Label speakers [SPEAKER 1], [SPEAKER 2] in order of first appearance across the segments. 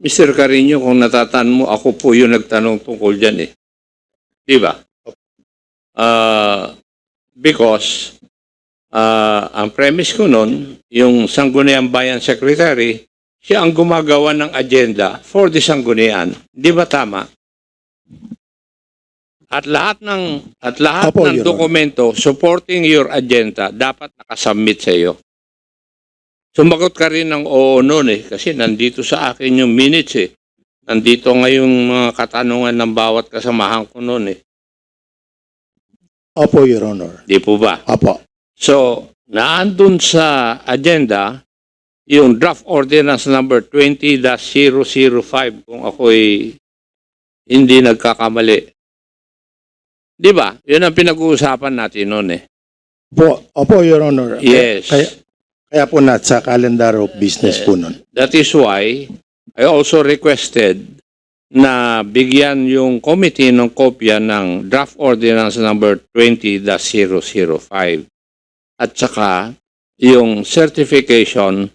[SPEAKER 1] Mr. Carino, kung natatandaan mo, ako po yung nagtanong tungkol dyan eh. Di ba? Because ang premise ko nun, yung Sangguniang Bayan Secretary, siya ang gumagawa ng agenda for the Sanggunian. Di ba tama? At lahat
[SPEAKER 2] Opo,
[SPEAKER 1] ng
[SPEAKER 2] Your
[SPEAKER 1] dokumento supporting your agenda dapat nakasubmit sa iyo. Sumagot ka rin ng oo noon eh, kasi nandito sa akin yung minutes eh. Nandito ngayong mga katanungan ng bawat kasamahan ko noon eh.
[SPEAKER 2] Opo, Your Honor.
[SPEAKER 1] Di po ba?
[SPEAKER 2] Opo.
[SPEAKER 1] So, naandun sa agenda, yung draft ordinance number 20-005 kung ako'y hindi nagkakamali. Di ba? Yun ang pinag-uusapan natin noon eh.
[SPEAKER 2] Opo, Your Honor.
[SPEAKER 1] Yes.
[SPEAKER 2] Kaya po sa calendar of business po nun.
[SPEAKER 1] That is why I also requested na bigyan yung committee ng kopya ng draft ordinance number 20-005 at saka yung certification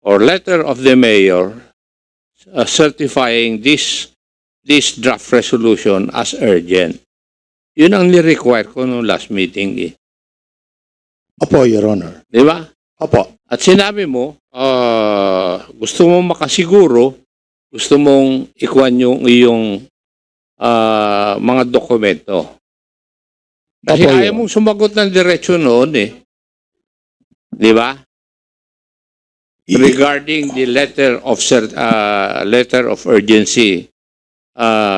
[SPEAKER 1] or letter of the mayor certifying this draft resolution as urgent. Yun ang ni-require ko nung last meeting eh.
[SPEAKER 2] Opo, Your Honor.
[SPEAKER 1] Di ba?
[SPEAKER 2] Opo.
[SPEAKER 1] At sinabi mo, gusto mo makasiguro, gusto mong ikuhan yung iyong mga dokumento. Kasi
[SPEAKER 2] Opo,
[SPEAKER 1] ayaw mong sumagot ng diretsyo noon eh. Di ba? Regarding the letter of urgency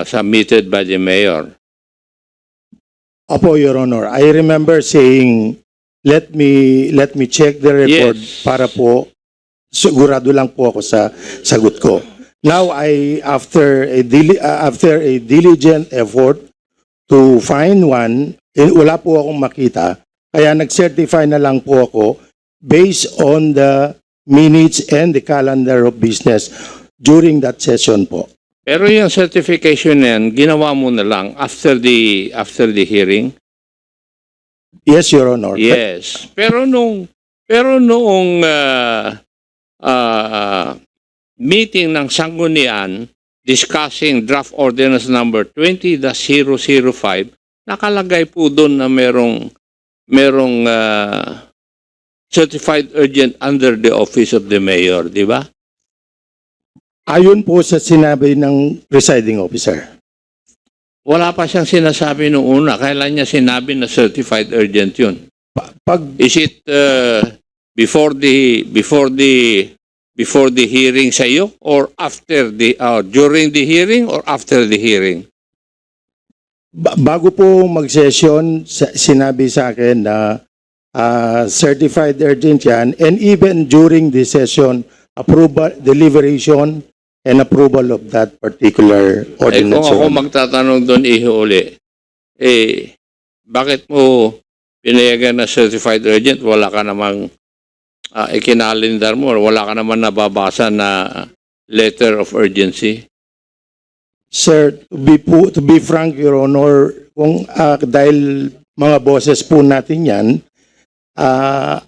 [SPEAKER 1] submitted by the mayor.
[SPEAKER 2] Opo, Your Honor. I remember saying, let me check the report
[SPEAKER 1] Yes.
[SPEAKER 2] para po sigurado lang po ako sa sagot ko. Now after a diligent effort to find one, wala po akong makita. Kaya nag-certify na lang po ako based on the minutes and the calendar of business during that session po.
[SPEAKER 1] Pero yung certification na yan, ginawa mo na lang after the hearing.
[SPEAKER 2] Yes, Your Honor.
[SPEAKER 1] Yes. Pero noong meeting ng Sanggunian discussing draft ordinance number 20-005, nakalagay po doon na merong certified urgent under the office of the mayor, di ba?
[SPEAKER 2] Ayon po sa sinabi ng presiding officer.
[SPEAKER 1] Wala pa siyang sinasabi noong una. Kailan niya sinabi na certified urgent yun? Is it before the hearing sa iyo or after during the hearing or after the hearing?
[SPEAKER 2] Bago po mag-session, sinabi sa akin na certified urgent yan, and even during the session, approval, deliberation, and approval of that particular ordinance.
[SPEAKER 1] Kung ako magtatanong doon uli, bakit mo pinayagan na certified urgent? Wala ka namang ikinalendar mo, wala ka naman nababasa na letter of urgency.
[SPEAKER 2] Sir, to be frank, Your Honor, kung dahil mga boses po natin yan,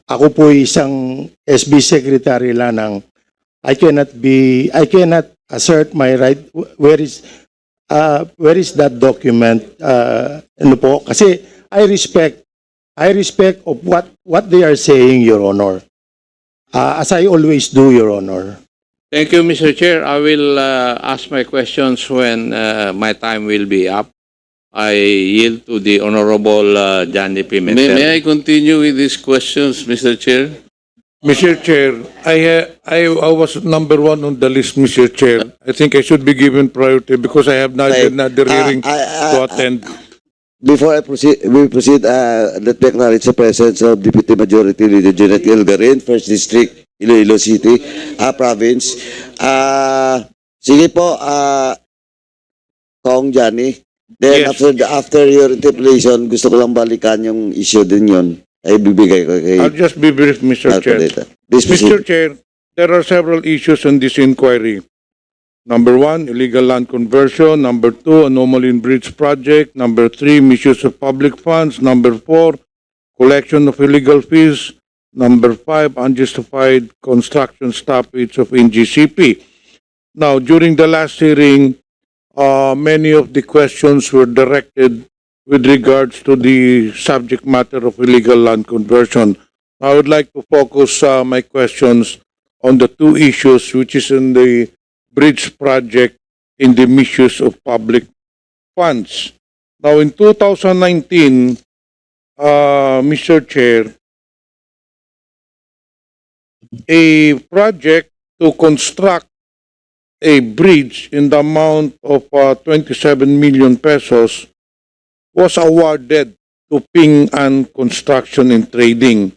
[SPEAKER 2] ako po isang SB Secretary lang ng I cannot assert my right. Where is that document? Ano po? Kasi I respect of what they are saying, Your Honor. As I always do, Your Honor.
[SPEAKER 1] Thank you, Mr. Chair. I will ask my questions when my time will be up. I yield to the Honorable Johnny Pimentel.
[SPEAKER 3] May I continue with these questions, Mr. Chair?
[SPEAKER 4] Mr. Chair, I was number one on the list, Mr. Chair. I think I should be given priority because I have neither hearing to attend.
[SPEAKER 3] Before we proceed, let me acknowledge the presence of Deputy Majority Leader Janet Ilgarin, 1st District, Iloilo City, Province. Sige po, Kong Johnny. Then
[SPEAKER 4] Yes.
[SPEAKER 3] after your interpellation, gusto ko lang balikan yung issue din yun. Ay bibigay ko kay
[SPEAKER 4] I'll just be brief, Mr. Chair.
[SPEAKER 3] Please
[SPEAKER 4] Mr.
[SPEAKER 3] proceed.
[SPEAKER 4] Chair, there are several issues on this inquiry. Number 1, illegal land conversion. Number 2, anomaly in bridge project. Number 3, misuse of public funds. Number 4, collection of illegal fees. Number 5, unjustified construction stoppage of NGCP. Now, during the last hearing, many of the questions were directed with regards to the subject matter of illegal land conversion. I would like to focus my questions on the two issues, which is in the bridge project in the misuse of public funds. Now, in 2019, Mr. Chair, a project to construct a bridge in the amount of 27 million pesos was awarded to Ping An Construction and Trading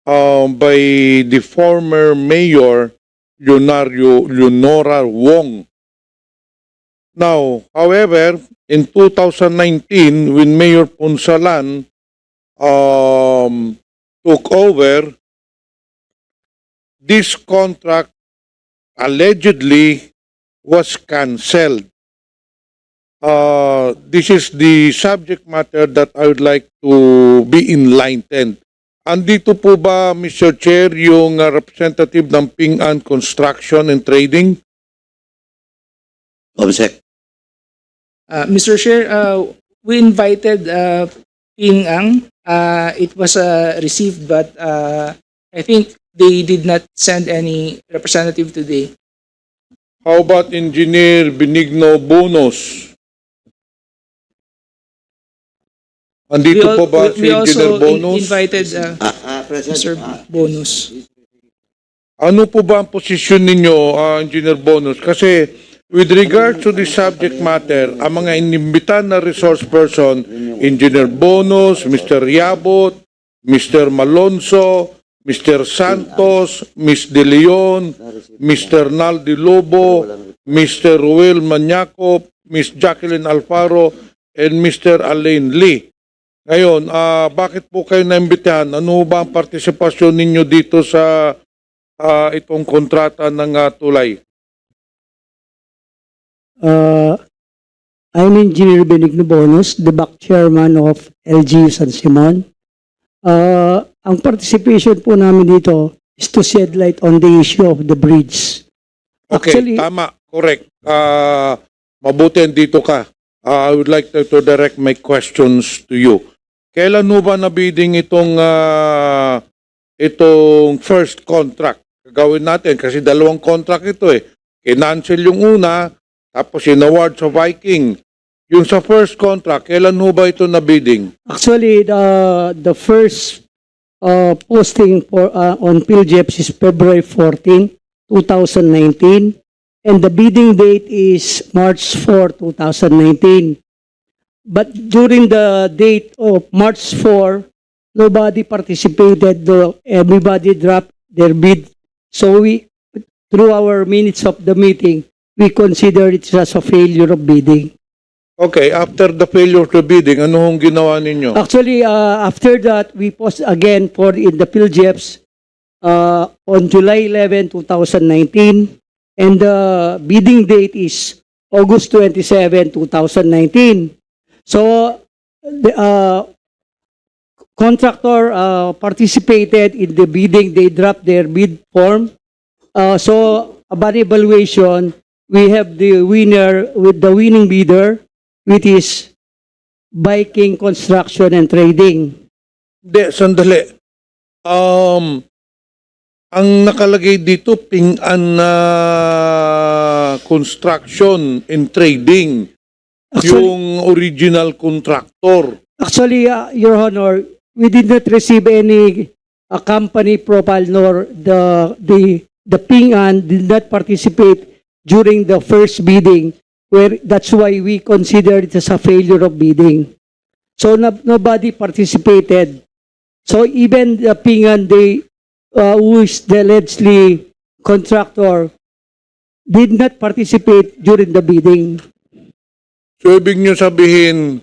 [SPEAKER 4] by the former mayor Leonora Wong. Now, however, in 2019, when Mayor Ponsalan took over, this contract allegedly was cancelled. This is the subject matter that I would like to be enlightened. Andito po ba, Mr. Chair, yung representative ng Ping An Construction and Trading?
[SPEAKER 3] Obsec.
[SPEAKER 5] Mr. Chair, we invited Ping Ang. It was received, but I think they did not send any representative today.
[SPEAKER 4] How about Engineer Benigno Bonos? Andito po ba si
[SPEAKER 5] we
[SPEAKER 4] Engineer
[SPEAKER 5] also
[SPEAKER 4] Bonos?
[SPEAKER 5] invited
[SPEAKER 3] President,
[SPEAKER 5] Mr. Bonus.
[SPEAKER 4] Ano po ba ang posisyon ninyo, Engineer Bonus? Kasi with regard to the subject matter, ang mga inimbitan na resource person, Engineer Bonus, Mr. Yabot, Mr. Malonzo, Mr. Santos, Ms. De Leon, Mr. Naldi Lobo, Mr. Ruel Maniaco, Ms. Jacqueline Alfaro, and Mr. Alain Lee. Ngayon, bakit po kayo naimbitahan? Ano ba ang partisipasyon ninyo dito sa itong kontrata ng tulay?
[SPEAKER 6] I'm Engineer Benigno Bonus, the back chairman of LGU San Simon. Ang participation po namin dito is to shed light on the issue of the bridge.
[SPEAKER 4] Okay,
[SPEAKER 6] Actually-
[SPEAKER 4] tama, correct. Mabuti dito ka. I would like to direct my questions to you. Kailan mo ba nabidding itong first contract? Gagawin natin kasi dalawang contract ito eh. Kinancel yung una, tapos in-award sa Viking. Yung sa first contract, kailan mo ba ito nabidding?
[SPEAKER 6] Actually, the first posting for on PhilJeps is February 14, 2019, and the bidding date is March 4, 2019. But during the date of March 4, nobody participated. Everybody dropped their bid. So we, through our minutes of the meeting, we consider it as a failure of bidding.
[SPEAKER 4] Okay, after the failure to bidding, ano hong ginawa ninyo?
[SPEAKER 6] Actually, after that, we post again for in the PhilJeps on July 11, 2019, and the bidding date is August 27, 2019. So, the contractor participated in the bidding. They dropped their bid form. So, upon evaluation, we have the winner with the winning bidder, which is Viking Construction and Trading.
[SPEAKER 4] Hindi, sandali. Ang nakalagay dito, Ping An Construction and Trading.
[SPEAKER 6] Actually,
[SPEAKER 4] Yung original contractor.
[SPEAKER 6] Actually, Your Honor, we did not receive any company profile nor the Ping An did not participate during the first bidding, where that's why we considered it as a failure of bidding. So nobody participated. So even the Ping An, who is the allegedly contractor, did not participate during the bidding.
[SPEAKER 4] So, ibig nyo sabihin,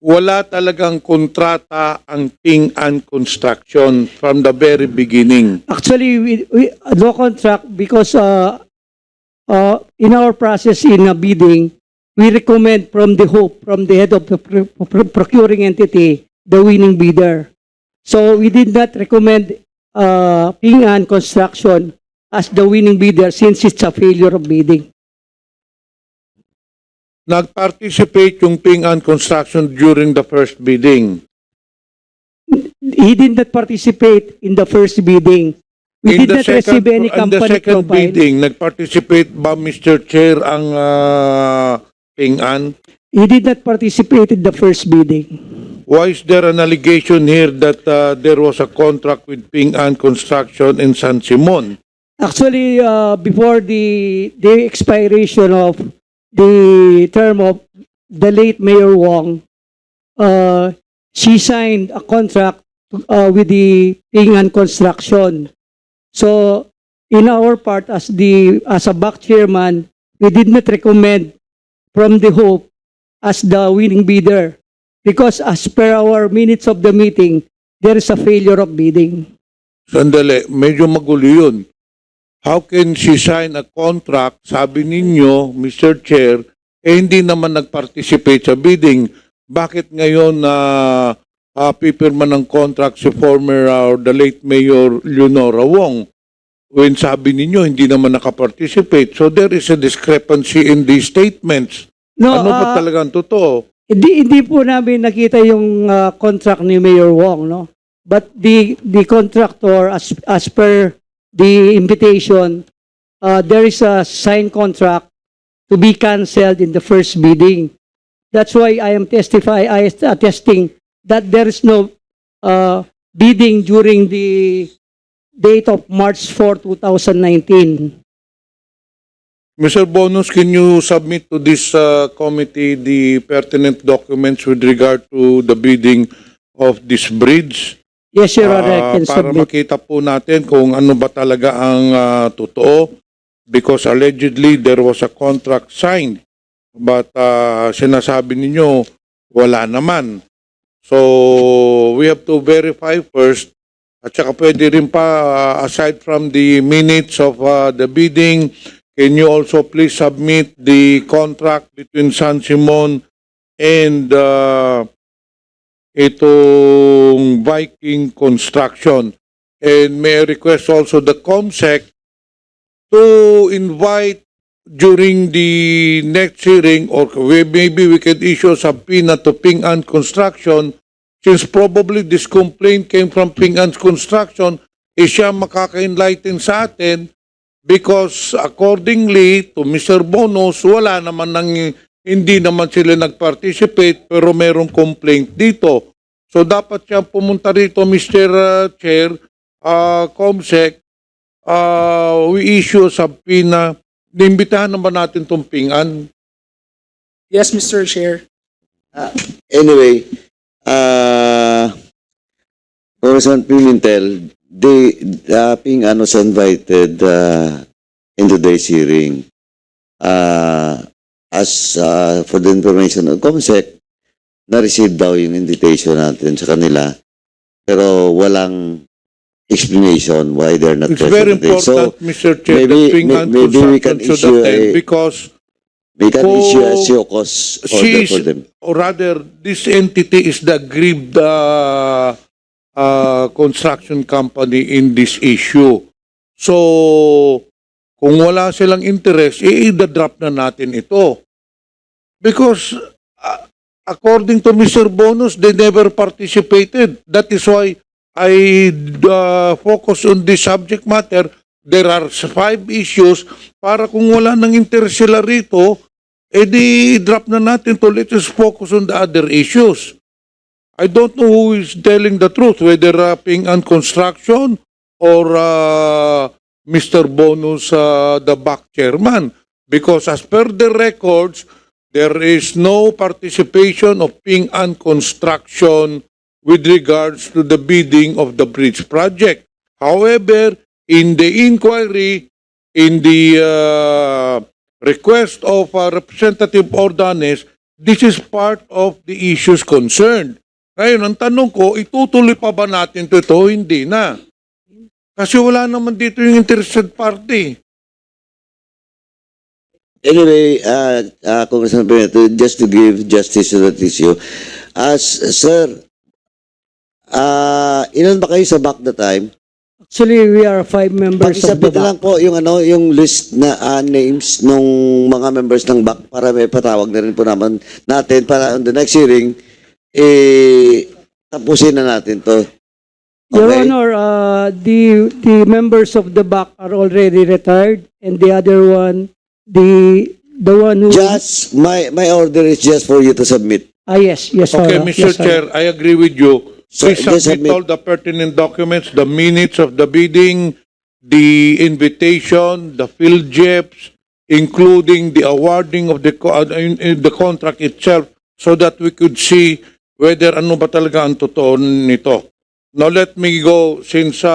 [SPEAKER 4] wala talagang kontrata ang Ping An Construction from the very beginning.
[SPEAKER 6] Actually, we no contract because in our process in a bidding, we recommend from the head of the procuring entity, the winning bidder. So we did not recommend Ping An Construction as the winning bidder since it's a failure of bidding.
[SPEAKER 4] Nag-participate yung Ping An Construction during the first bidding.
[SPEAKER 6] He did not participate in the first bidding. We did not receive any
[SPEAKER 4] in the
[SPEAKER 6] company
[SPEAKER 4] second
[SPEAKER 6] profile.
[SPEAKER 4] bidding, nag-participate ba Mr. Chair ang Ping An?
[SPEAKER 6] He did not participate in the first bidding.
[SPEAKER 4] Why is there an allegation here that there was a contract with Ping An Construction in San Simon?
[SPEAKER 6] Actually, before the expiration of the term of the late Mayor Wong, she signed a contract with the Ping An Construction. So, in our part, as a back chairman, we did not recommend from the Hope as the winning bidder because as per our minutes of the meeting, there is a failure of bidding.
[SPEAKER 4] Sandali, medyo magulo yun. How can she sign a contract, sabi ninyo, Mr. Chair, hindi naman nag-participate sa bidding? Bakit ngayon pipirma ng contract si former the late Mayor Leonora Wong when sabi ninyo hindi naman nakaparticipate? So there is a discrepancy in these statements.
[SPEAKER 6] No,
[SPEAKER 4] Ano ba talagang totoo?
[SPEAKER 6] hindi po namin nakita yung contract ni Mayor Wong, no? But the contractor, as per the invitation, there is a signed contract to be cancelled in the first bidding. That's why I am attesting that there is no bidding during the date of March 4, 2019.
[SPEAKER 4] Mr. Bonus, can you submit to this committee the pertinent documents with regard to the bidding of this bridge?
[SPEAKER 6] Yes, Your Honor, I can
[SPEAKER 4] Para
[SPEAKER 6] submit.
[SPEAKER 4] makita po natin kung ano ba talaga ang totoo, because allegedly there was a contract signed but sinasabi ninyo wala naman. So we have to verify first, at saka pwede rin pa aside from the minutes of the bidding, can you also please submit the contract between San Simon and itong Viking Construction? And may I request also the COMSEC to invite during the next hearing, or maybe we could issue a subpoena to Ping An Construction, since probably this complaint came from Ping An Construction, siya makaka-enlighten sa atin, because accordingly to Mr. Bonus, wala naman hindi naman sila nag-participate pero merong complaint dito. So dapat siya pumunta rito, Mr. Chair, COMSEC, we issue a subpoena. Niimbitahan naman natin itong Ping An.
[SPEAKER 5] Yes, Mr. Chair.
[SPEAKER 3] Anyway, Congressman Pimentel, Ping An was invited in today's hearing. As for the information of COMSEC, na-receive daw yung invitation natin sa kanila, pero walang explanation why they're not
[SPEAKER 4] It's
[SPEAKER 3] present
[SPEAKER 4] very
[SPEAKER 3] today.
[SPEAKER 4] important,
[SPEAKER 3] So,
[SPEAKER 4] Mr. Chair,
[SPEAKER 3] maybe-
[SPEAKER 4] that Ping An
[SPEAKER 3] maybe we can
[SPEAKER 4] Construction should
[SPEAKER 3] issue
[SPEAKER 4] attend,
[SPEAKER 3] a-
[SPEAKER 4] because
[SPEAKER 3] we can
[SPEAKER 4] Oh,
[SPEAKER 3] issue a COCOS order for them.
[SPEAKER 4] or rather, this entity is the aggrieved construction company in this issue. So, kung wala silang interest, i-drop na natin ito. Because, according to Mr. Bonus, they never participated. That is why I focus on this subject matter. There are 5 issues para kung wala nang interest sila rito, di drop na natin to. Let us focus on the other issues. I don't know who is telling the truth, whether Ping An Construction or Mr. Bonus, the back chairman. Because as per the records, there is no participation of Ping An Construction with regards to the bidding of the bridge project. However, in the inquiry, in the request of Representative Ordanes, this is part of the issues concerned. Ngayon, ang tanong ko, itutuloy pa ba natin ito? Hindi na. Kasi wala naman dito yung interested party.
[SPEAKER 3] Anyway, Congressman Pimentel, just to give justice to that issue, sir, ilan ba kayo sa back the time?
[SPEAKER 6] Actually, we are 5 members of the
[SPEAKER 3] Pakisabit na lang
[SPEAKER 6] BAC.
[SPEAKER 3] po yung ano, yung list na names nung mga members ng BAC para may patawag na rin po natin para on the next hearing tapusin na natin to.
[SPEAKER 6] Your
[SPEAKER 3] Okay?
[SPEAKER 6] Honor, the members of the BAC are already retired, and the other one, the one who...
[SPEAKER 3] Just my order is just for you to submit.
[SPEAKER 6] Yes, yes,
[SPEAKER 4] Okay,
[SPEAKER 6] Honor.
[SPEAKER 4] Mr.
[SPEAKER 6] Yes, Honor.
[SPEAKER 4] Chair, I agree with you.
[SPEAKER 3] So,
[SPEAKER 4] Please
[SPEAKER 3] just
[SPEAKER 4] submit
[SPEAKER 3] submit.
[SPEAKER 4] all the pertinent documents, the minutes of the bidding, the invitation, the field jeps, including the awarding of in the contract itself, so that we could see whether ano ba talaga ang totoo nito. Now let me go, since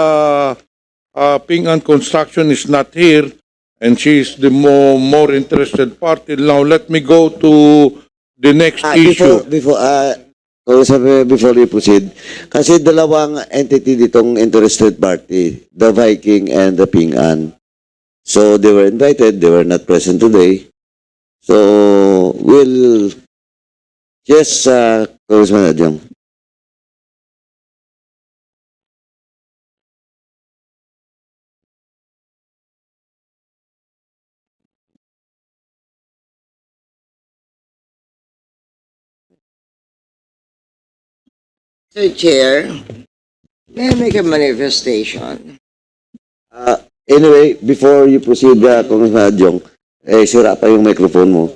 [SPEAKER 4] Ping An Construction is not here, and she is the more interested party. Now let me go to the next issue.
[SPEAKER 3] Before we proceed, kasi dalawang entity ditong interested party, the Viking and the Ping An. So they were invited, they were not present today. So we'll just, Congressman Adyong.
[SPEAKER 7] Mr. Chair, may I make a manifestation?
[SPEAKER 3] Anyway, before you proceed, Congressman Adyong, sira pa yung microphone mo.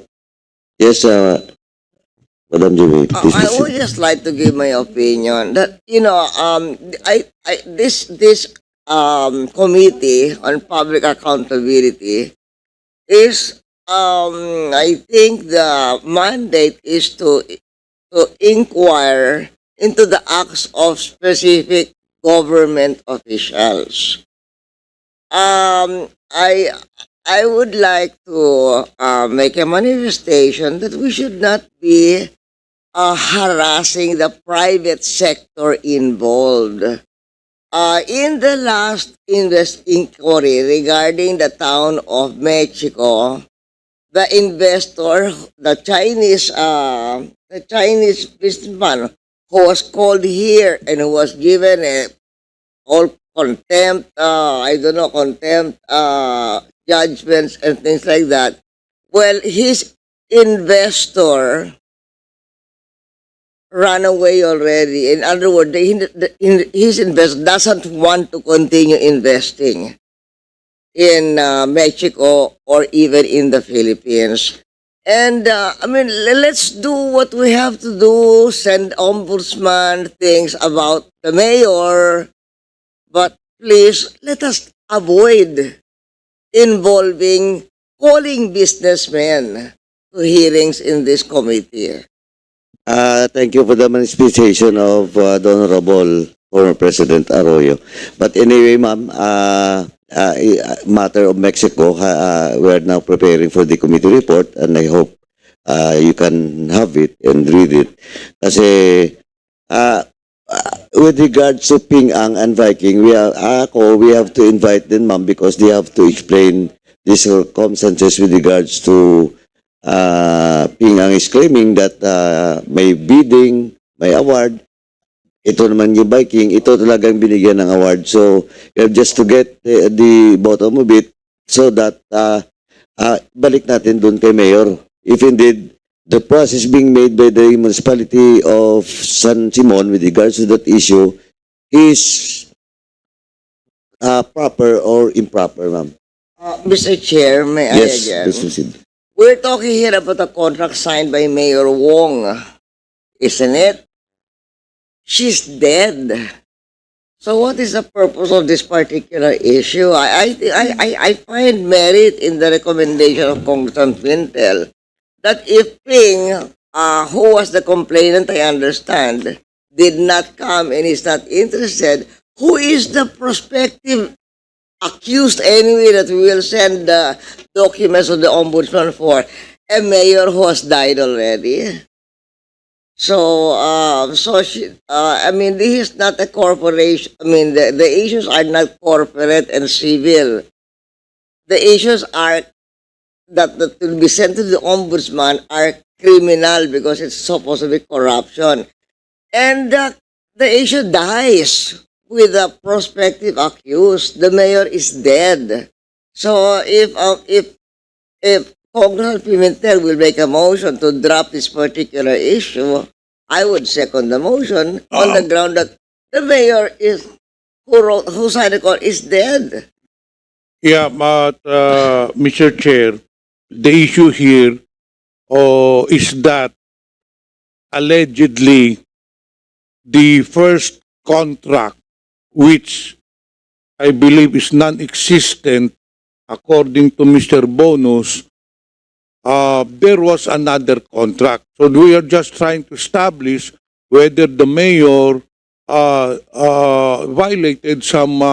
[SPEAKER 3] Yes, Madam Jimmy, please
[SPEAKER 7] I
[SPEAKER 3] proceed.
[SPEAKER 7] would just like to give my opinion that this committee on public accountability is I think the mandate is to inquire into the acts of specific government officials. I would like to make a manifestation that we should not be harassing the private sector involved. In the last inquiry regarding the town of Mexico, the investor, the Chinese businessman who was called here and who was given a all contempt, contempt judgments and things like that. Well, his investor ran away already. In other words, his investor doesn't want to continue investing in Mexico or even in the Philippines. And let's do what we have to do, send ombudsman things about the mayor, but please let us avoid involving calling businessmen to hearings in this committee.
[SPEAKER 3] Thank you for the manifestation of the Honorable former President Arroyo. But anyway, ma'am, matter of Mexico, we are now preparing for the committee report, and I hope you can have it and read it. Kasi with regards to Ping An and Viking, we have to invite them, ma'am, because they have to explain the circumstances with regards to Ping An is claiming that may bidding, may award. Ito naman yung Viking, ito talagang binigyan ng award. So, you have just to get the bottom of it so that balik natin dun kay Mayor. If indeed, the process being made by the municipality of San Simon with regards to that issue is proper or improper, ma'am.
[SPEAKER 7] Mr. Chair, may I
[SPEAKER 3] Yes,
[SPEAKER 7] again?
[SPEAKER 3] please proceed.
[SPEAKER 7] We're talking here about a contract signed by Mayor Wong, isn't it? She's dead. So what is the purpose of this particular issue? I find merit in the recommendation of Congressman Pintel that if Ping, who was the complainant, I understand, did not come and is not interested, who is the prospective accused anyway that we will send the documents of the ombudsman for? A mayor who has died already. So, this is not a corporation. The issues are not corporate and civil. The issues are that will be sent to the ombudsman are criminal because it's supposed to be corruption. And the issue dies with the prospective accused. The mayor is dead. So if Congressman Pimentel will make a motion to drop this particular issue, I would second the motion on the ground that the mayor is who signed the call is dead.
[SPEAKER 4] Yeah, but Mr. Chair, the issue here is that allegedly the first contract, which I believe is non-existent according to Mr. Bonus, there was another contract. So we are just trying to establish whether the mayor violated some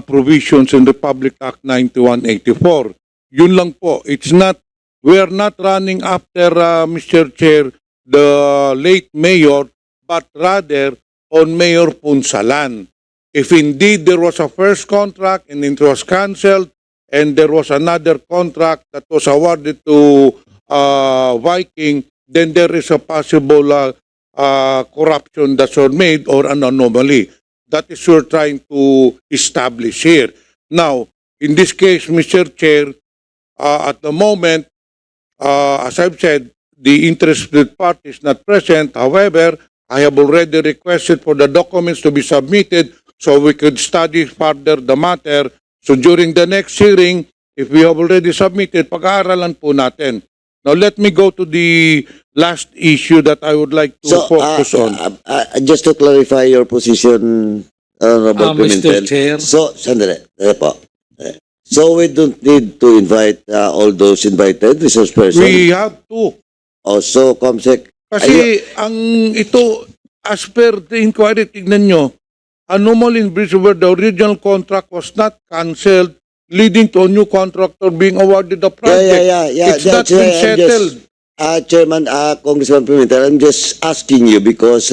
[SPEAKER 4] provisions in Republic Act 9184. Yun lang po. It's not, we are not running after, Mr. Chair, the late mayor, but rather on Mayor Punsalan. If indeed there was a first contract and it was cancelled, and there was another contract that was awarded to Viking, then there is a possible corruption that's made or an anomaly. That is what we're trying to establish here. Now, in this case, Mr. Chair, at the moment, as I've said, the interested party is not present. However, I have already requested for the documents to be submitted so we could study further the matter. So during the next hearing, if we have already submitted, pag-aaralan po natin. Now let me go to the last issue that I would like to focus on.
[SPEAKER 3] Just to clarify your position, Honorable
[SPEAKER 8] Mr.
[SPEAKER 3] Pimentel.
[SPEAKER 8] Chair.
[SPEAKER 3] So, sandali. Po. So we don't need to invite all those invited resource persons.
[SPEAKER 4] We have to.
[SPEAKER 3] Also, Comsec.
[SPEAKER 4] Kasi ang ito, as per the inquiry, tignan nyo, anomaly in breach where the original contract was not cancelled, leading to a new contractor being awarded the project.
[SPEAKER 3] Yeah.
[SPEAKER 4] It's not
[SPEAKER 3] That's
[SPEAKER 4] been
[SPEAKER 3] why I'm
[SPEAKER 4] settled.
[SPEAKER 3] Chairman, Congressman Pimentel, I'm just asking you because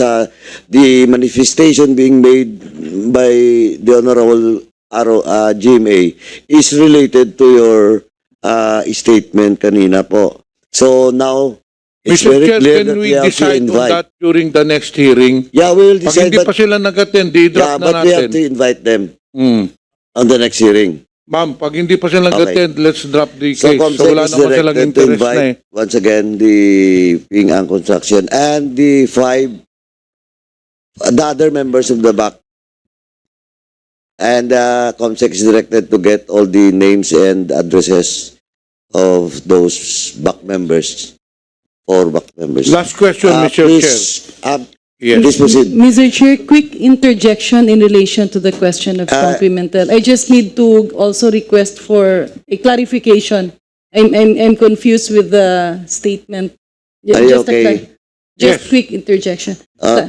[SPEAKER 3] the manifestation being made by the Honorable GMA is related to your statement kanina po. So now, it's
[SPEAKER 4] Mr.
[SPEAKER 3] very
[SPEAKER 4] Chair,
[SPEAKER 3] clear
[SPEAKER 4] can
[SPEAKER 3] that
[SPEAKER 4] we
[SPEAKER 3] we have to
[SPEAKER 4] decide on
[SPEAKER 3] invite.
[SPEAKER 4] that during the next hearing?
[SPEAKER 3] Yeah, we will
[SPEAKER 4] Pag
[SPEAKER 3] decide,
[SPEAKER 4] hindi
[SPEAKER 3] but,
[SPEAKER 4] pa sila nag-attend, i-drop na
[SPEAKER 3] but we have
[SPEAKER 4] natin.
[SPEAKER 3] to invite them
[SPEAKER 4] Hmm.
[SPEAKER 3] on the next hearing.
[SPEAKER 4] Ma'am, pag hindi pa sila nag-attend, let's drop the
[SPEAKER 3] So,
[SPEAKER 4] case.
[SPEAKER 3] Comsec
[SPEAKER 4] So wala
[SPEAKER 3] is
[SPEAKER 4] naman silang
[SPEAKER 3] directed to
[SPEAKER 4] interest na
[SPEAKER 3] invite,
[SPEAKER 4] eh.
[SPEAKER 3] once again, the Ping Ang Construction and the other members of the back. And Comsec is directed to get all the names and addresses of those back members, 4 back members.
[SPEAKER 4] Last question, Mr. Chair.
[SPEAKER 3] Chair.
[SPEAKER 4] Yes.
[SPEAKER 3] Please proceed.
[SPEAKER 9] Mr. Chair, quick interjection in relation to the question of Pimentel. I just need to also request for a clarification. I'm confused with the statement.
[SPEAKER 3] Are you
[SPEAKER 9] Just a
[SPEAKER 3] okay?
[SPEAKER 9] just
[SPEAKER 4] Yes.
[SPEAKER 9] quick interjection.
[SPEAKER 3] Are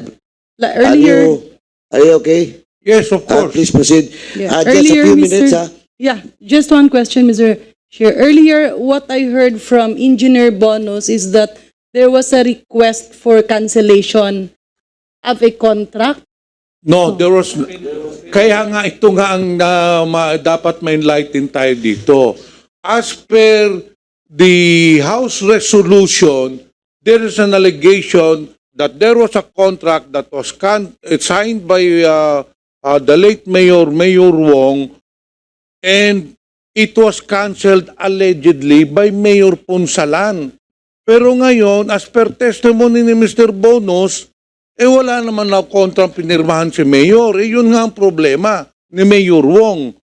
[SPEAKER 9] Earlier,
[SPEAKER 3] you okay?
[SPEAKER 4] Yes, of course.
[SPEAKER 3] Please proceed.
[SPEAKER 9] Yeah.
[SPEAKER 3] Just a
[SPEAKER 9] Earlier,
[SPEAKER 3] few
[SPEAKER 9] Mr.
[SPEAKER 3] minutes.
[SPEAKER 9] yeah, just one question, Mr. Chair. Earlier, what I heard from Engineer Bonus is that there was a request for cancellation of a contract.
[SPEAKER 4] No, there was... Kaya nga ito nga ang dapat ma-enlighten tayo dito. As per the House resolution, there is an allegation that there was a contract that was signed by the late Mayor Wong, and it was cancelled allegedly by Mayor Punsalan. Pero ngayon, as per testimony ni Mr. Bonus, wala naman na kontrang pinirmahan si Mayor. Yun nga ang problema ni Mayor Wong.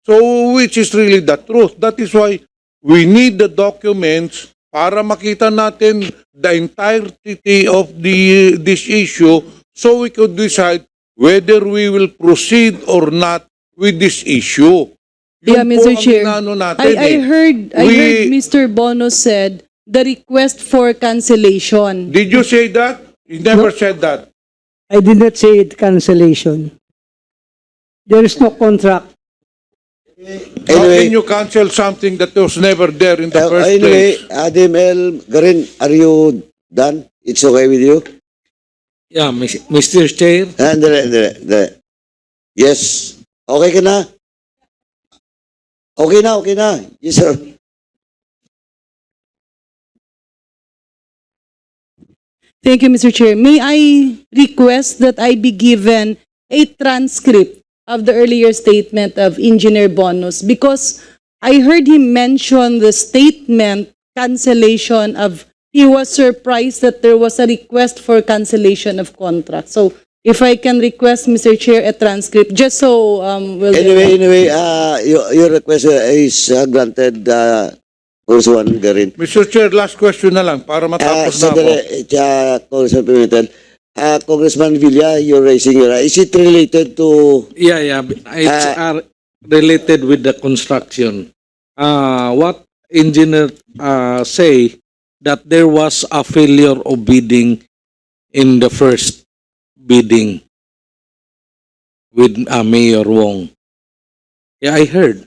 [SPEAKER 4] So, which is really the truth. That is why we need the documents para makita natin the entirety of this issue so we could decide whether we will proceed or not with this issue. Yun
[SPEAKER 9] Yeah,
[SPEAKER 4] po
[SPEAKER 9] Mr.
[SPEAKER 4] ang
[SPEAKER 9] Chair.
[SPEAKER 4] inaano natin
[SPEAKER 9] I heard Mr. Bonus said the request for cancellation.
[SPEAKER 4] Did you say that? You never said that.
[SPEAKER 6] I did not say it cancellation. There is no contract.
[SPEAKER 4] How
[SPEAKER 3] Anyway,
[SPEAKER 4] can you cancel something that was never there in the first
[SPEAKER 3] anyway,
[SPEAKER 4] place?
[SPEAKER 3] Adim L. Garin, are you done? It's okay with you?
[SPEAKER 8] Yeah, Mr. Chair.
[SPEAKER 3] Andre. Yes. Okay ka na? Okay na. Yes, sir.
[SPEAKER 9] Thank you, Mr. Chair. May I request that I be given a transcript of the earlier statement of Engineer Bonus because I heard him mention the statement cancellation of, he was surprised that there was a request for cancellation of contract. So if I can request, Mr. Chair, a transcript, just so we'll
[SPEAKER 3] Anyway, your request is granted, Congressman Garin.
[SPEAKER 4] Mr. Chair, last question na lang para matapos na ako.
[SPEAKER 3] Sandali, Congressman Pimentel. Congressman Villa, you're raising your eye. Is it related to...
[SPEAKER 8] Yeah. It's related with the construction. What engineer say that there was a failure of bidding in the first bidding with Mayor Wong. Yeah, I heard.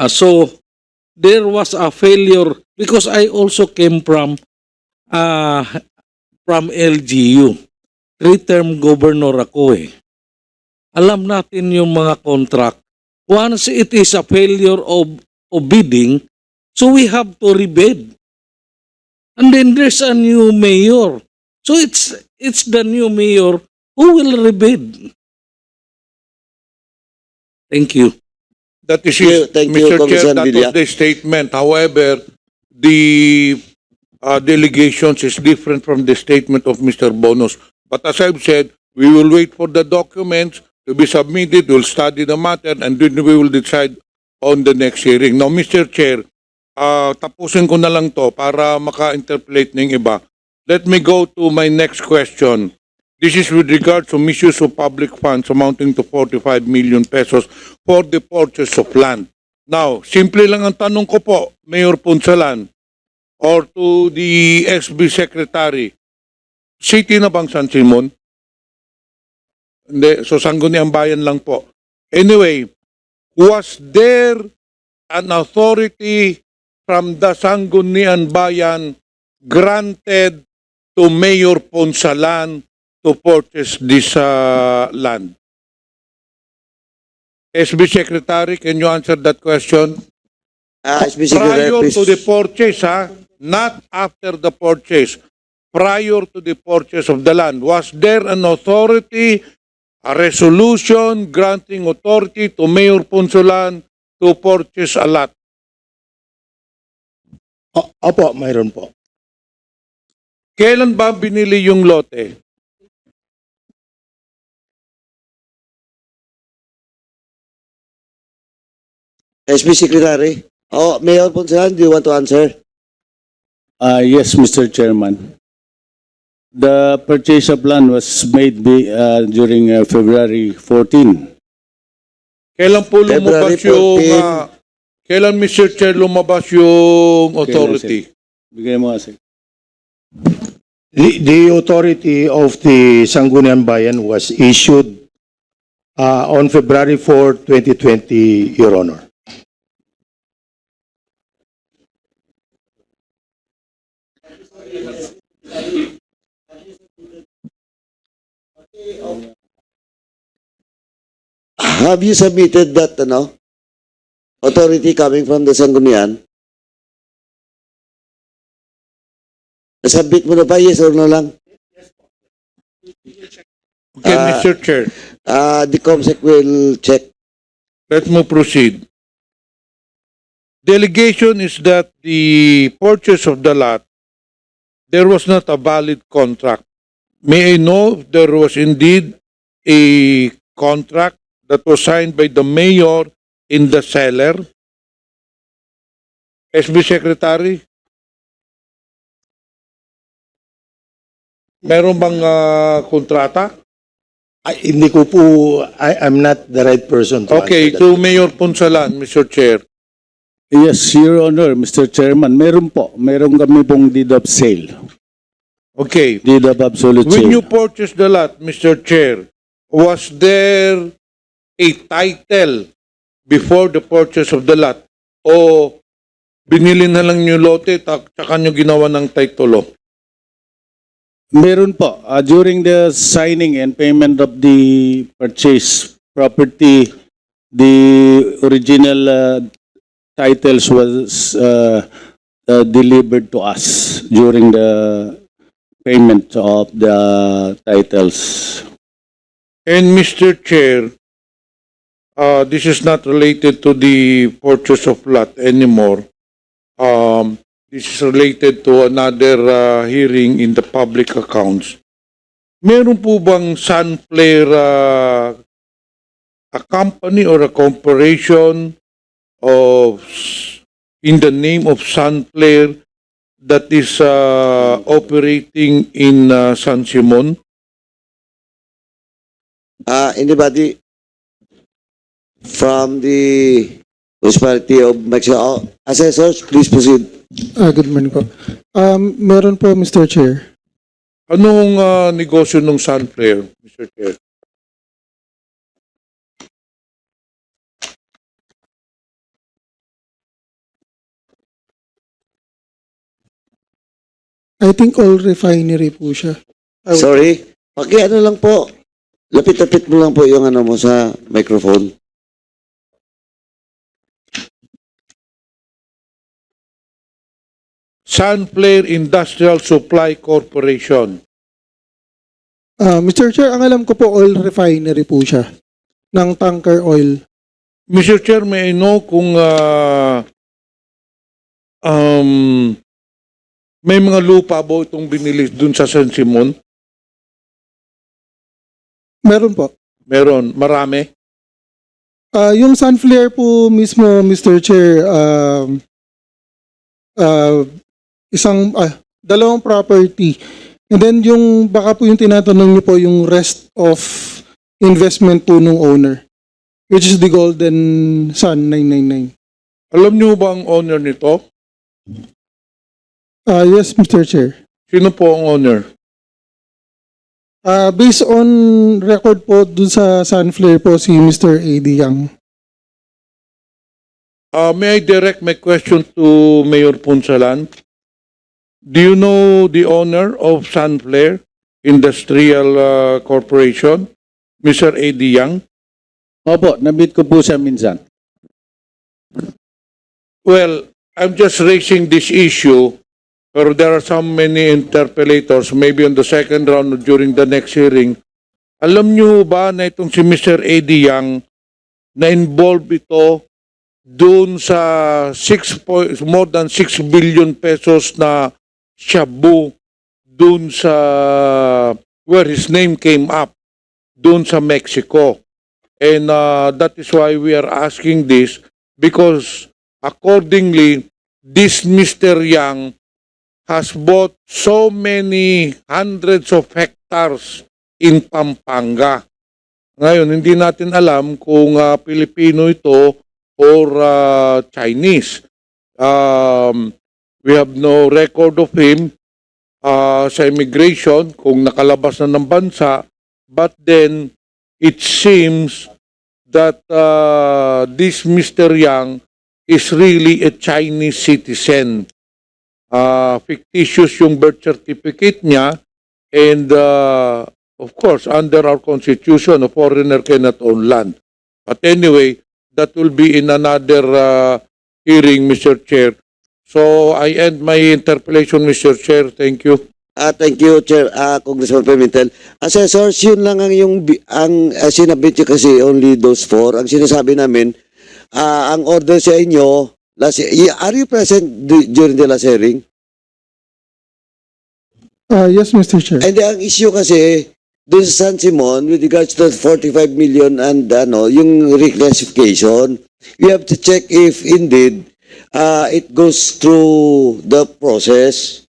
[SPEAKER 8] So there was a failure because I also came from LGU. Three-term governor ako eh. Alam natin yung mga contract. Once it is a failure of bidding, so we have to rebid. And then there's a new mayor. So it's the new mayor who will rebid. Thank you.
[SPEAKER 4] That is
[SPEAKER 3] Thank you,
[SPEAKER 4] Mr. Chair,
[SPEAKER 3] Congressman
[SPEAKER 4] that
[SPEAKER 3] Villa.
[SPEAKER 4] was the statement. However, the delegations is different from the statement of Mr. Bonus. But as I've said, we will wait for the documents to be submitted, we'll study the matter, and then we will decide on the next hearing. Now, Mr. Chair, tapusin ko na lang to para maka-interpolate ng iba. Let me go to my next question. This is with regard to misuse of public funds amounting to 45 million pesos for the purchase of land. Now, simple lang ang tanong ko po, Mayor Punsalan, or to the SB Secretary, city na bang San Simon? Hindi, so Sangguniang Bayan lang po. Anyway, was there an authority from the Sangguniang Bayan granted to Mayor Ponsalan to purchase this land? SB Secretary, can you answer that question?
[SPEAKER 3] SB Secretary,
[SPEAKER 4] Prior
[SPEAKER 3] please.
[SPEAKER 4] to the purchase, not after the purchase. Prior to the purchase of the land, was there an authority, a resolution granting authority to Mayor Ponsalan to purchase a lot?
[SPEAKER 2] Opo, mayroon po.
[SPEAKER 4] Kailan ba binili yung lote?
[SPEAKER 3] SB Secretary. Oh, Mayor Ponsalan, do you want to answer?
[SPEAKER 10] Yes, Mr. Chairman. The purchase of land was made during February 14.
[SPEAKER 4] Kailan po lumabas
[SPEAKER 3] February
[SPEAKER 4] yung...
[SPEAKER 3] 14.
[SPEAKER 4] kailan, Mr. Chair, lumabas yung authority?
[SPEAKER 10] Bigay mo kasi.
[SPEAKER 2] The authority of the Sangguniang Bayan was issued on February 4, 2020, Your Honor.
[SPEAKER 3] Have you submitted that, authority coming from the Sangguniang? Nasabit mo na ba? Yes or no lang?
[SPEAKER 4] Okay, Mr. Chair,
[SPEAKER 3] The COMSEC will check.
[SPEAKER 4] let's move proceed. Delegation is that the purchase of the lot, there was not a valid contract. May I know if there was indeed a contract that was signed by the mayor in the seller? SB Secretary? Meron bang kontrata?
[SPEAKER 2] Hindi ko po, I'm not the right person to
[SPEAKER 4] Okay,
[SPEAKER 2] answer that.
[SPEAKER 4] to Mayor Ponsalan, Mr. Chair.
[SPEAKER 10] Yes, Your Honor, Mr. Chairman. Meron po. Meron kami pong deed of sale.
[SPEAKER 4] Okay.
[SPEAKER 10] Deed of absolute
[SPEAKER 4] When you
[SPEAKER 10] sale.
[SPEAKER 4] purchased the lot, Mr. Chair, was there a title before the purchase of the lot? O binili na lang yung lote, tsaka nyo ginawa ng titulo?
[SPEAKER 10] Meron po. During the signing and payment of the purchase property, the original titles was delivered to us during the payment of the titles.
[SPEAKER 4] And Mr. Chair, this is not related to the purchase of lot anymore. This is related to another hearing in the public accounts. Meron po bang Sunflare a company or a corporation of in the name of Sunflare that is operating in San Simon?
[SPEAKER 3] Anybody from the municipality of Mexico? Assessors, please proceed.
[SPEAKER 11] Good morning po. Meron po, Mr. Chair.
[SPEAKER 4] Anong negosyo ng Sunflare, Mr. Chair?
[SPEAKER 11] I think all refinery po siya.
[SPEAKER 3] Sorry, ano lang po. Lapit-lapit mo lang po yung ano mo sa microphone.
[SPEAKER 4] Sunflare Industrial Supply Corporation.
[SPEAKER 11] Mr. Chair, ang alam ko po, oil refinery po siya. Ng tanker oil.
[SPEAKER 4] Mr. Chair, may I know kung may mga lupa ba itong binili dun sa San Simon?
[SPEAKER 11] Meron po.
[SPEAKER 4] Meron. Marami?
[SPEAKER 11] Yung Sunflare po mismo, Mr. Chair, dalawang property. And then yung baka po yung tinatanong niyo po yung rest of investment po nung owner, which is the Golden Sun 999.
[SPEAKER 4] Alam niyo ba ang owner nito?
[SPEAKER 11] Yes, Mr. Chair.
[SPEAKER 4] Sino po ang owner?
[SPEAKER 11] Based on record po dun sa Sunflare po si Mr. A.D. Yang.
[SPEAKER 4] May I direct my question to Mayor Punsalan? Do you know the owner of Sunflare Industrial Corporation, Mr. A.D. Yang?
[SPEAKER 10] Opo, nabit ko po siya minsan.
[SPEAKER 4] Well, I'm just raising this issue, pero there are so many interpellators, maybe on the second round or during the next hearing. Alam niyo ba na itong si Mr. A.D. Yang na-involve ito doon sa more than 6 billion pesos na shabu doon sa where his name came up doon sa Mexico. And that is why we are asking this, because accordingly this Mr. Yang has bought so many hundreds of hectares in Pampanga. Ngayon, hindi natin alam kung Pilipino ito or Chinese. We have no record of him sa immigration kung nakalabas na ng bansa, but then it seems that this Mr. Yang is really a Chinese citizen. Fictitious yung birth certificate niya, and of course, under our constitution, a foreigner cannot own land. But anyway, that will be in another hearing, Mr. Chair. So I end my interpellation, Mr. Chair. Thank you.
[SPEAKER 3] Thank you, Chair, Congressman Pimentel. Assessors, yun lang ang sinabit nyo kasi only those four. Ang sinasabi namin, ang order sa inyo, are you present during the last hearing?
[SPEAKER 11] Yes, Mr. Chair.
[SPEAKER 3] And ang issue kasi, doon sa San Simon, with regards to 45 million and yung reclassification, we have to check if indeed it goes through the process.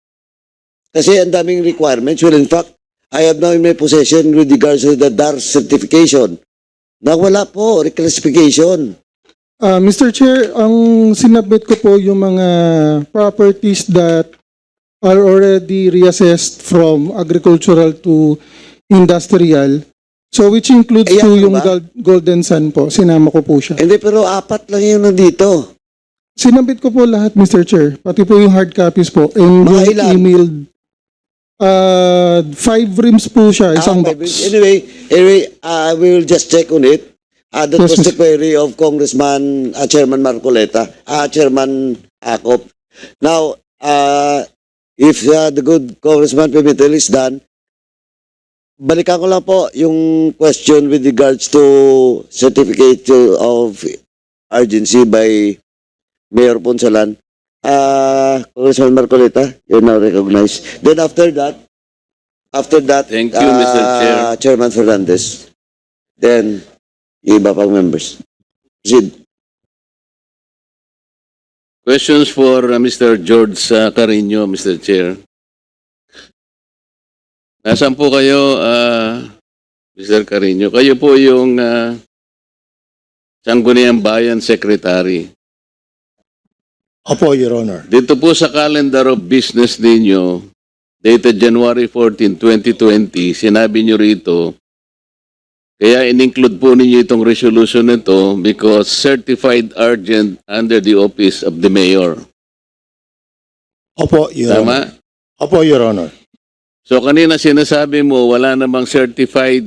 [SPEAKER 3] Kasi ang daming requirements. Well, in fact, I have now in my possession with regards to the DAR certification. Nawala po, reclassification.
[SPEAKER 11] Mr. Chair, ang sinabit ko po yung mga properties that are already reassessed from agricultural to industrial. So which includes
[SPEAKER 3] Ayan,
[SPEAKER 11] po yung
[SPEAKER 3] ba?
[SPEAKER 11] Golden Sun po. Sinama ko po siya.
[SPEAKER 3] Hindi, pero 4 lang yung nandito.
[SPEAKER 11] Sinabit ko po lahat, Mr. Chair. Pati po yung hard copies po. And
[SPEAKER 3] Mga
[SPEAKER 11] yung
[SPEAKER 3] ilan?
[SPEAKER 11] emailed. 5 rims po siya, isang
[SPEAKER 3] Okay,
[SPEAKER 11] box.
[SPEAKER 3] Anyway, we will just check on it. That
[SPEAKER 11] Yes,
[SPEAKER 3] was the
[SPEAKER 11] Mr.
[SPEAKER 3] query of Congressman, Chairman Marcoleta, Chairman Acop. Now, if the good Congressman Pimentel is done, balikan ko lang po yung question with regards to certificate of urgency by Mayor Ponsalan. Congressman Marcolita, you're now recognized. Then after that,
[SPEAKER 12] Thank you, Mr. Chair.
[SPEAKER 3] Chairman Fernandez. Then, yung iba pang members. Proceed.
[SPEAKER 12] Questions for Mr. George Carino, Mr. Chair. Nasaan po kayo, Mr. Carino? Kayo po yung Sangguniang Bayan Secretary.
[SPEAKER 2] Opo, Your Honor.
[SPEAKER 12] Dito po sa calendar of business ninyo, dated January 14, 2020, sinabi nyo rito, kaya in-include po ninyo itong resolution nito because certified urgent under the office of the mayor.
[SPEAKER 2] Opo, Your Honor.
[SPEAKER 12] Tama?
[SPEAKER 2] Opo, Your Honor.
[SPEAKER 12] So kanina sinasabi mo wala namang certified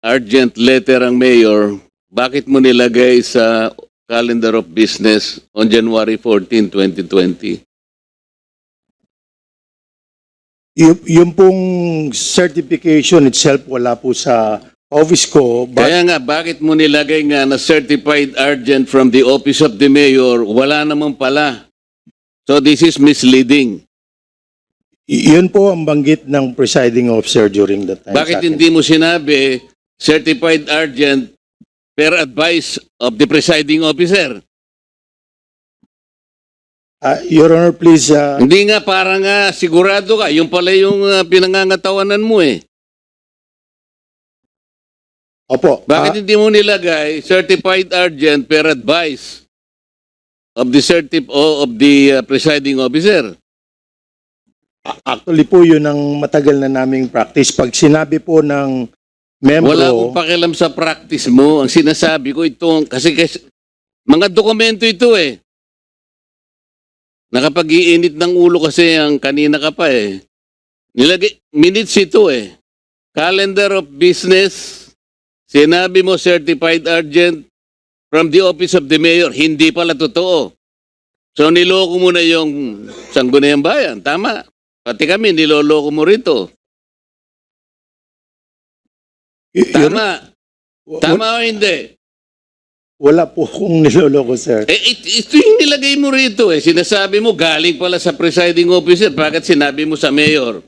[SPEAKER 12] urgent letter ang mayor. Bakit mo nilagay sa calendar of business on January 14, 2020?
[SPEAKER 2] Yung pong certification itself wala po sa office ko.
[SPEAKER 12] Kaya nga, bakit mo nilagay nga na certified urgent from the office of the mayor? Wala naman pala. So this is misleading.
[SPEAKER 2] Yun po ang banggit ng presiding officer during that time.
[SPEAKER 12] Bakit
[SPEAKER 2] sa akin.
[SPEAKER 12] hindi mo sinabi certified urgent per advice of the presiding officer?
[SPEAKER 2] Your Honor, please.
[SPEAKER 12] Hindi nga, parang sigurado ka. Yung pala yung pinangangatawanan mo eh.
[SPEAKER 2] Opo.
[SPEAKER 12] Bakit hindi mo nilagay certified urgent per advice of the presiding officer?
[SPEAKER 2] Actually po yun ang matagal na naming practice. Pag sinabi po ng membro...
[SPEAKER 12] Wala akong pakialam sa practice mo. Ang sinasabi ko ito, kasi mga dokumento ito eh. Nakapag-iinit ng ulo kasi ang kanina ka pa eh. Nilagay, minutes ito eh. Calendar of business, sinabi mo certified urgent from the office of the mayor. Hindi pala totoo. So niloko mo na yung Sangguniang Bayan. Tama. Pati kami, niloloko mo rito. Tama. Tama o hindi?
[SPEAKER 2] Wala po kong niloloko, sir.
[SPEAKER 12] Ito yung nilagay mo rito eh. Sinasabi mo galing pala sa presiding officer. Bakit sinabi mo sa mayor?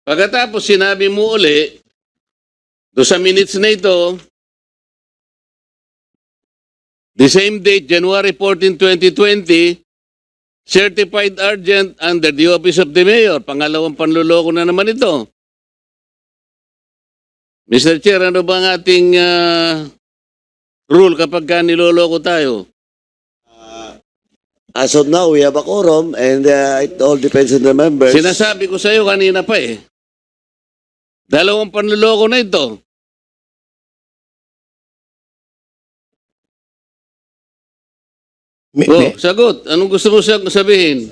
[SPEAKER 12] Pagkatapos sinabi mo uli, do sa minutes na ito, the same date, January 14, 2020, certified urgent under the office of the mayor. Pangalawang panluloko na naman ito. Mr. Chair, ano ba ang ating rule kapag niloloko tayo?
[SPEAKER 3] As of now, we have a quorum and it all depends on the members.
[SPEAKER 12] Sinasabi ko sa iyo kanina pa eh. Dalawang panluloko na ito. Sagot. Anong gusto mo sabihin?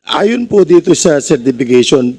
[SPEAKER 2] Ayon po dito sa certification,